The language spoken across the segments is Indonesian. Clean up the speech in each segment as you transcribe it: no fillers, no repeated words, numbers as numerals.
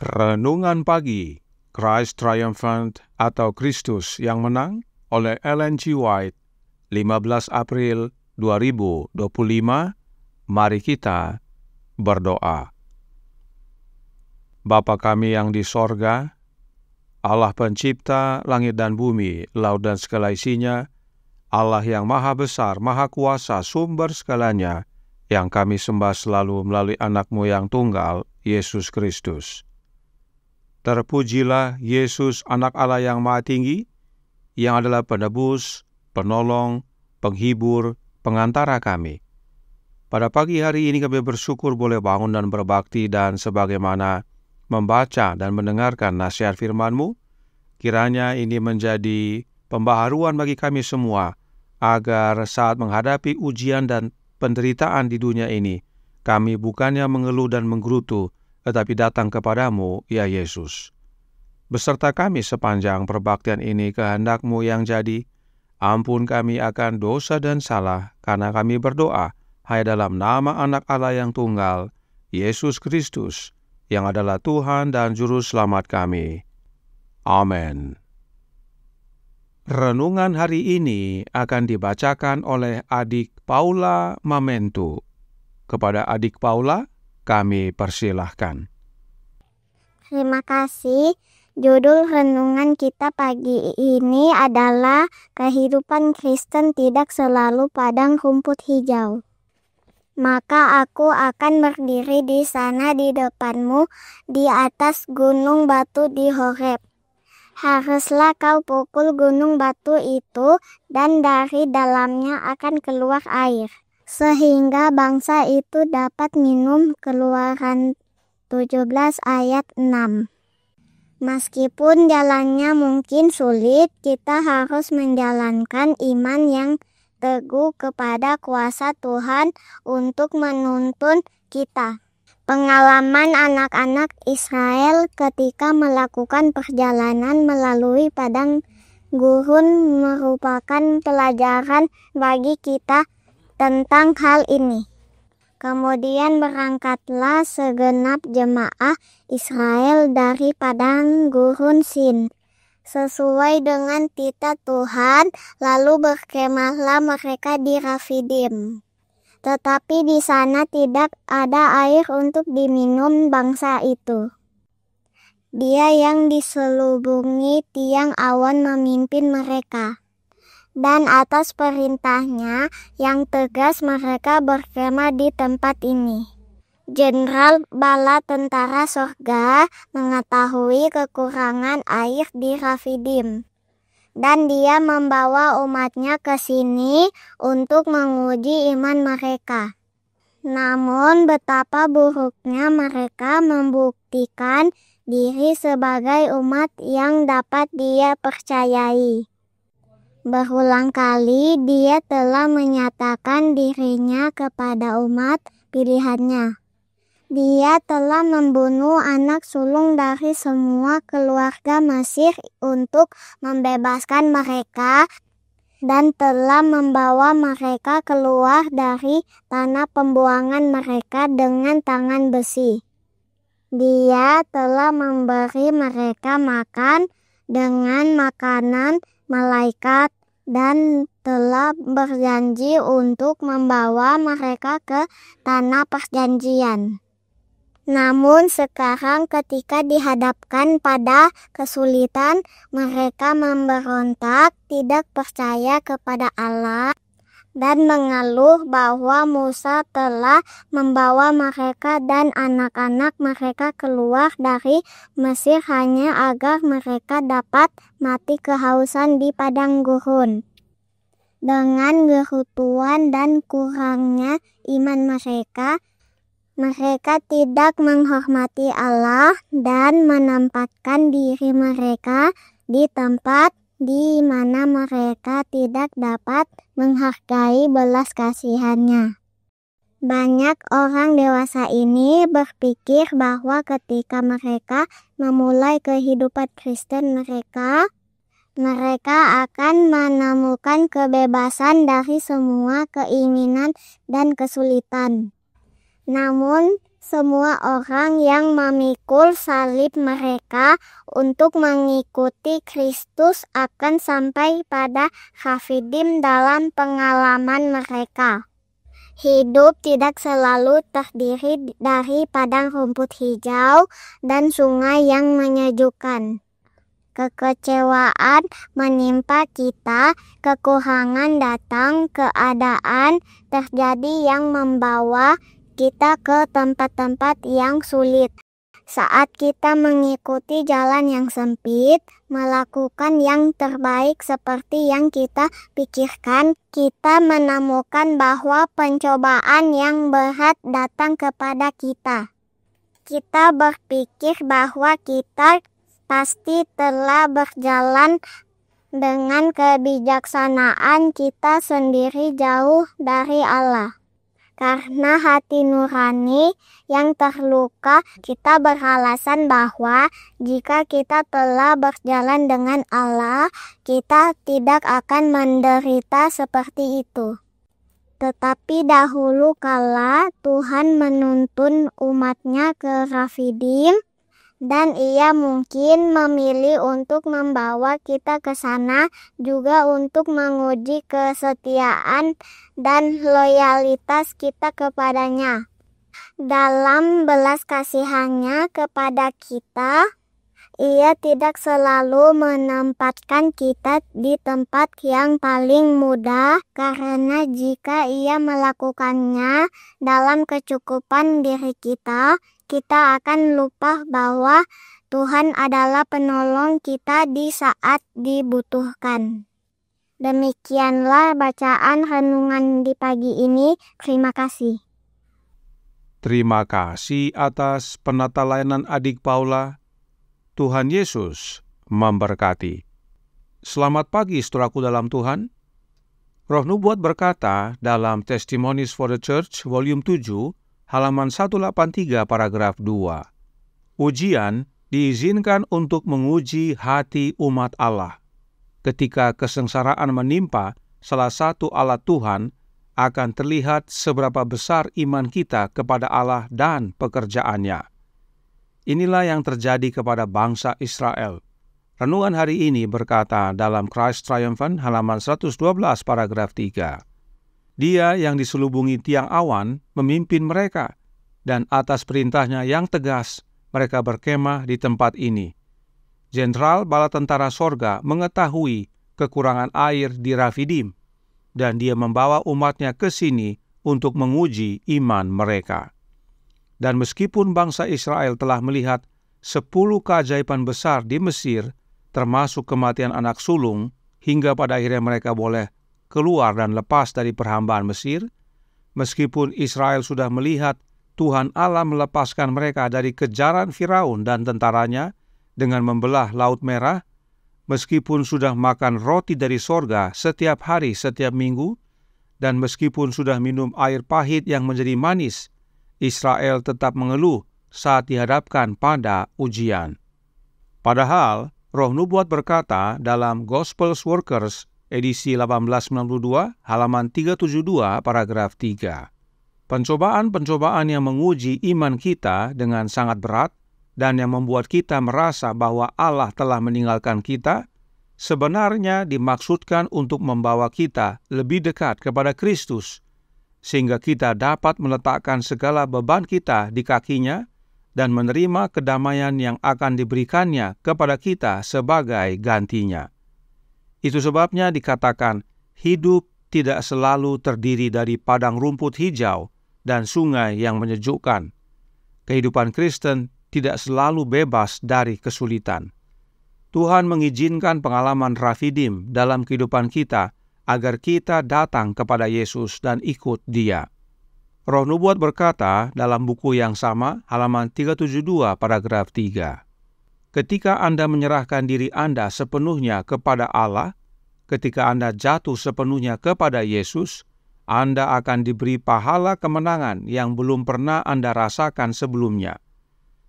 Renungan Pagi, Christ Triumphant atau Kristus yang Menang oleh Ellen G. White, 15 April 2025. Mari kita berdoa. Bapa kami yang di sorga, Allah pencipta langit dan bumi, laut dan segala isinya, Allah yang maha besar, maha kuasa, sumber segalanya, yang kami sembah selalu melalui anak-Mu yang tunggal, Yesus Kristus. Terpujilah Yesus, anak Allah yang maha tinggi, yang adalah penebus, penolong, penghibur, pengantara kami. Pada pagi hari ini kami bersyukur boleh bangun dan berbakti, dan sebagaimana membaca dan mendengarkan nasihat firman-Mu, kiranya ini menjadi pembaharuan bagi kami semua, agar saat menghadapi ujian dan penderitaan di dunia ini, kami bukannya mengeluh dan menggerutu, tetapi datang kepadamu, ya Yesus. Beserta kami sepanjang perbaktian ini, kehendak-Mu yang jadi. Ampun kami akan dosa dan salah, karena kami berdoa hanya dalam nama anak Allah yang tunggal, Yesus Kristus, yang adalah Tuhan dan Juru Selamat kami. Amin. Renungan hari ini akan dibacakan oleh adik Paula Mamentu. Kepada adik Paula, kami persilahkan. Terima kasih. Judul renungan kita pagi ini adalah kehidupan Kristen tidak selalu padang rumput hijau. Maka aku akan berdiri di sana di depanmu, di atas gunung batu di Horeb. Haruslah kau pukul gunung batu itu, dan dari dalamnya akan keluar air, sehingga bangsa itu dapat minum. Keluaran 17 ayat 6. Meskipun jalannya mungkin sulit, kita harus menjalankan iman yang teguh kepada kuasa Tuhan untuk menuntun kita. Pengalaman anak-anak Israel ketika melakukan perjalanan melalui padang gurun merupakan pelajaran bagi kita tentang hal ini. Kemudian berangkatlah segenap jemaah Israel dari padang gurun Sin, sesuai dengan titah Tuhan, lalu berkemahlah mereka di Rafidim. Tetapi di sana tidak ada air untuk diminum bangsa itu. Dia yang diselubungi tiang awan memimpin mereka. Dan atas perintahnya yang tegas mereka berkemah di tempat ini. Jenderal bala tentara sorga mengetahui kekurangan air di Rafidim, dan dia membawa umatnya ke sini untuk menguji iman mereka. Namun betapa buruknya mereka membuktikan diri sebagai umat yang dapat dia percayai. Berulang kali dia telah menyatakan dirinya kepada umat pilihannya. Dia telah membunuh anak sulung dari semua keluarga Mesir untuk membebaskan mereka. dan telah membawa mereka keluar dari tanah pembuangan mereka dengan tangan besi. Dia telah memberi mereka makan dengan makanan malaikat dan telah berjanji untuk membawa mereka ke tanah perjanjian. Namun sekarang ketika dihadapkan pada kesulitan, mereka memberontak, tidak percaya kepada Allah, dan mengeluh bahwa Musa telah membawa mereka dan anak-anak mereka keluar dari Mesir hanya agar mereka dapat mati kehausan di padang gurun. Dengan gerutuan dan kurangnya iman mereka tidak menghormati Allah dan menempatkan diri mereka di tempat di mana mereka tidak dapat menghargai belas kasihannya. Banyak orang dewasa ini berpikir bahwa ketika mereka memulai kehidupan Kristen mereka akan menemukan kebebasan dari semua keinginan dan kesulitan. Namun, semua orang yang memikul salib mereka untuk mengikuti Kristus akan sampai pada Hafidim dalam pengalaman mereka. Hidup tidak selalu terdiri dari padang rumput hijau dan sungai yang menyejukkan. Kekecewaan menimpa kita, kekurangan datang, keadaan terjadi yang membawa kita ke tempat-tempat yang sulit. Saat kita mengikuti jalan yang sempit, melakukan yang terbaik seperti yang kita pikirkan, kita menemukan bahwa pencobaan yang berat datang kepada kita. Kita berpikir bahwa kita pasti telah berjalan dengan kebijaksanaan kita sendiri jauh dari Allah. Karena hati nurani yang terluka, kita beralasan bahwa jika kita telah berjalan dengan Allah, kita tidak akan menderita seperti itu. Tetapi dahulu kala Tuhan menuntun umat-Nya ke Rafidim, dan Ia mungkin memilih untuk membawa kita ke sana juga untuk menguji kesetiaan dan loyalitas kita kepadanya. Dalam belas kasihannya kepada kita, Ia tidak selalu menempatkan kita di tempat yang paling mudah, karena jika Ia melakukannya dalam kecukupan diri kita akan lupa bahwa Tuhan adalah penolong kita di saat dibutuhkan. Demikianlah bacaan renungan di pagi ini. Terima kasih. Terima kasih atas penata layanan adik Paula. Tuhan Yesus memberkati. Selamat pagi saudaraku dalam Tuhan. Roh Nubuat berkata dalam Testimonies for the Church volume 7 halaman 183 paragraf 2. Ujian diizinkan untuk menguji hati umat Allah. Ketika kesengsaraan menimpa salah satu alat Tuhan, akan terlihat seberapa besar iman kita kepada Allah dan pekerjaannya. Inilah yang terjadi kepada bangsa Israel. Renungan hari ini berkata dalam Christ Triumphant halaman 112 paragraf 3. Dia yang diselubungi tiang awan memimpin mereka, dan atas perintahnya yang tegas mereka berkemah di tempat ini. Jenderal bala tentara sorga mengetahui kekurangan air di Rafidim, dan dia membawa umatnya ke sini untuk menguji iman mereka. Dan meskipun bangsa Israel telah melihat 10 keajaiban besar di Mesir, termasuk kematian anak sulung, hingga pada akhirnya mereka boleh keluar dan lepas dari perhambaan Mesir, meskipun Israel sudah melihat Tuhan Allah melepaskan mereka dari kejaran Firaun dan tentaranya dengan membelah Laut Merah, meskipun sudah makan roti dari sorga setiap hari setiap minggu, dan meskipun sudah minum air pahit yang menjadi manis, Israel tetap mengeluh saat dihadapkan pada ujian. Padahal, Roh Nubuat berkata dalam Gospels Workers edisi 1892, halaman 372, paragraf 3. Pencobaan-pencobaan yang menguji iman kita dengan sangat berat dan yang membuat kita merasa bahwa Allah telah meninggalkan kita, sebenarnya dimaksudkan untuk membawa kita lebih dekat kepada Kristus, sehingga kita dapat meletakkan segala beban kita di kakinya dan menerima kedamaian yang akan diberikannya kepada kita sebagai gantinya. Itu sebabnya dikatakan, hidup tidak selalu terdiri dari padang rumput hijau dan sungai yang menyejukkan. Kehidupan Kristen tidak selalu bebas dari kesulitan. Tuhan mengizinkan pengalaman Rafidim dalam kehidupan kita agar kita datang kepada Yesus dan ikut Dia. Roh Nubuat berkata dalam buku yang sama, halaman 372, paragraf 3. Ketika Anda menyerahkan diri Anda sepenuhnya kepada Allah, ketika Anda jatuh sepenuhnya kepada Yesus, Anda akan diberi pahala kemenangan yang belum pernah Anda rasakan sebelumnya.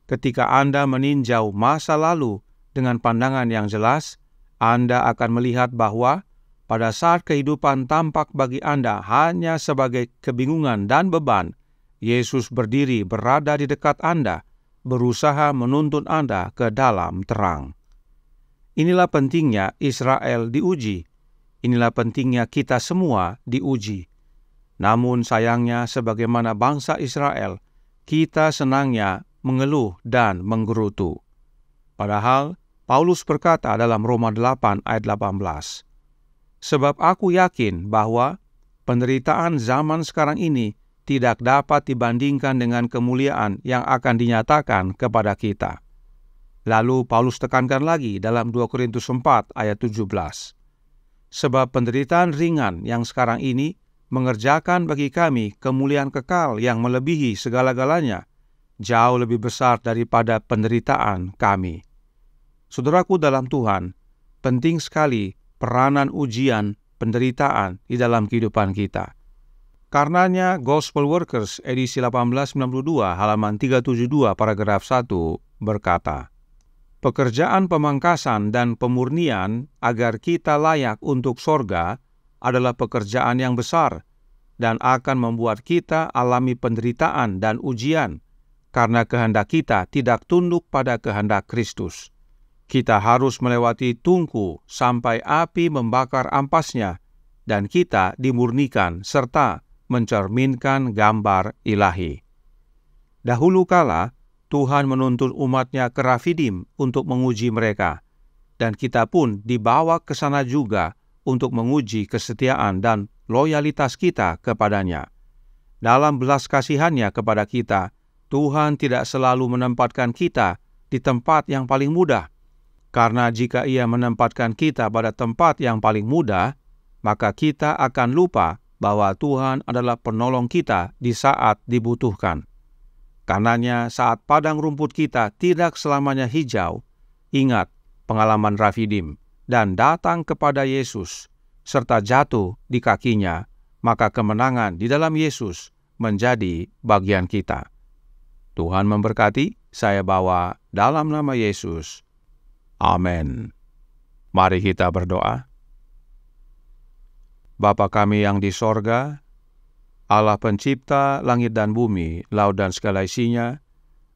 Ketika Anda meninjau masa lalu dengan pandangan yang jelas, Anda akan melihat bahwa pada saat kehidupan tampak bagi Anda hanya sebagai kebingungan dan beban, Yesus berdiri berada di dekat Anda, berusaha menuntun Anda ke dalam terang. Inilah pentingnya Israel diuji. Inilah pentingnya kita semua diuji. Namun sayangnya sebagaimana bangsa Israel, kita senangnya mengeluh dan menggerutu. Padahal Paulus berkata dalam Roma 8 ayat 18, "Sebab aku yakin bahwa penderitaan zaman sekarang ini tidak dapat dibandingkan dengan kemuliaan yang akan dinyatakan kepada kita." Lalu Paulus tekankan lagi dalam 2 Korintus 4 ayat 17, "Sebab penderitaan ringan yang sekarang ini mengerjakan bagi kami kemuliaan kekal yang melebihi segala-galanya, jauh lebih besar daripada penderitaan kami." Saudaraku dalam Tuhan, penting sekali peranan ujian, penderitaan di dalam kehidupan kita. Karenanya Gospel Workers edisi 1892 halaman 372 paragraf 1 berkata, "Pekerjaan pemangkasan dan pemurnian agar kita layak untuk sorga adalah pekerjaan yang besar dan akan membuat kita alami penderitaan dan ujian karena kehendak kita tidak tunduk pada kehendak Kristus. Kita harus melewati tungku sampai api membakar ampasnya dan kita dimurnikan serta mencerminkan gambar ilahi." Dahulu kala, Tuhan menuntun umatnya ke Rafidim untuk menguji mereka, dan kita pun dibawa ke sana juga untuk menguji kesetiaan dan loyalitas kita kepadanya. Dalam belas kasihannya kepada kita, Tuhan tidak selalu menempatkan kita di tempat yang paling mudah, karena jika Ia menempatkan kita pada tempat yang paling mudah, maka kita akan lupa bahwa Tuhan adalah penolong kita di saat dibutuhkan. Karenanya saat padang rumput kita tidak selamanya hijau, ingat pengalaman Rafidim dan datang kepada Yesus, serta jatuh di kakinya, maka kemenangan di dalam Yesus menjadi bagian kita. Tuhan memberkati, saya bawa dalam nama Yesus. Amin. Mari kita berdoa. Bapa kami yang di sorga, Allah pencipta langit dan bumi, laut dan segala isinya,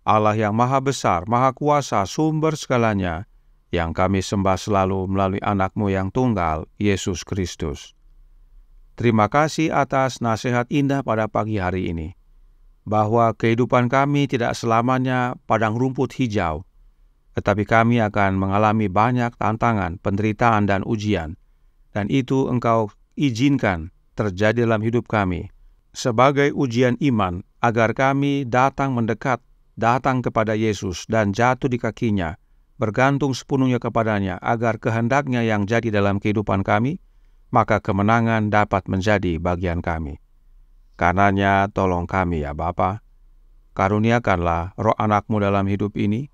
Allah yang maha besar, maha kuasa, sumber segalanya, yang kami sembah selalu melalui anak-Mu yang tunggal, Yesus Kristus. Terima kasih atas nasihat indah pada pagi hari ini, bahwa kehidupan kami tidak selamanya padang rumput hijau, tetapi kami akan mengalami banyak tantangan, penderitaan, dan ujian, dan itu Engkau izinkan terjadi dalam hidup kami, sebagai ujian iman, agar kami datang mendekat, datang kepada Yesus, dan jatuh di kakinya, bergantung sepenuhnya kepadanya, agar kehendaknya yang jadi dalam kehidupan kami, maka kemenangan dapat menjadi bagian kami. Karenanya tolong kami ya Bapa, karuniakanlah roh anak-Mu dalam hidup ini,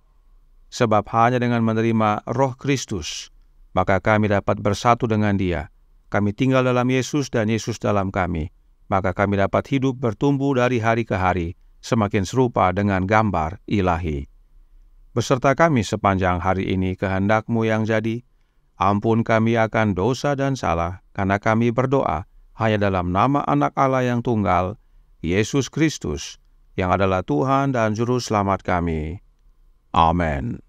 sebab hanya dengan menerima roh Kristus, maka kami dapat bersatu dengan Dia. Kami tinggal dalam Yesus dan Yesus dalam kami, maka kami dapat hidup bertumbuh dari hari ke hari, semakin serupa dengan gambar ilahi. Beserta kami sepanjang hari ini kehendak-Mu yang jadi, Ampun kami akan dosa dan salah, karena kami berdoa hanya dalam nama Anak Allah yang tunggal, Yesus Kristus, yang adalah Tuhan dan Juru Selamat kami. Amin.